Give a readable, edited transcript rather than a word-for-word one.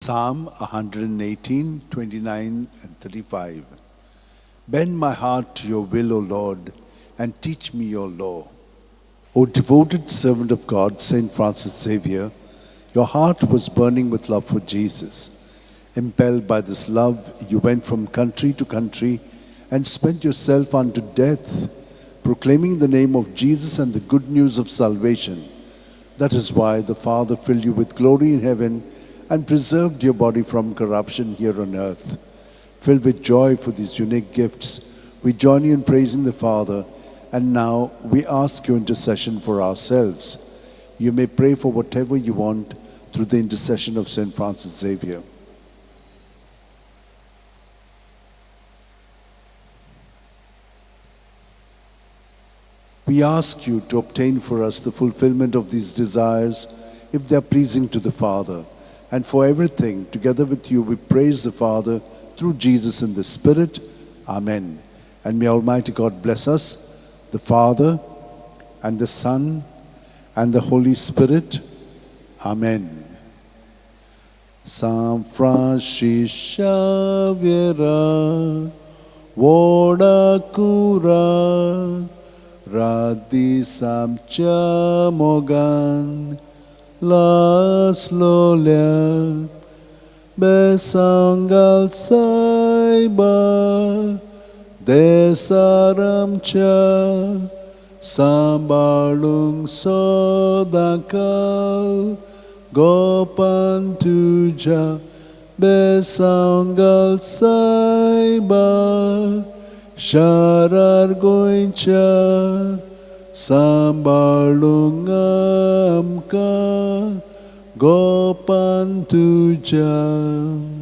Psalm 118, 29 and 35. Bend my heart to your will, O Lord, and teach me your law. O devoted servant of God, Saint Francis Xavier, your heart was burning with love for Jesus. Impelled by this love, you went from country to country and spent yourself unto death, proclaiming the name of Jesus and the good news of salvation. That is why the Father filled you with glory in heaven and preserved your body from corruption here on earth. Filled with joy for these unique gifts, we join you in praising the Father, and now we ask your intercession for ourselves. You may pray for whatever you want through the intercession of Saint Francis Xavier. We ask you to obtain for us the fulfillment of these desires, if they are pleasing to the Father. And for everything, together with you, we praise the Father through Jesus in the Spirit. Amen. And may Almighty God bless us, the Father, and the Son, and the Holy Spirit. Amen. San Francis Xavier, Voda Cura, Radi Samcha Mogan, Las Lolia, Besangal Saiba, Desaramcha, Sambalung Sodakal, Gopan Tuja, Besangal Saiba, Sharar Goincha, Sambalungamka Gopan Tuja.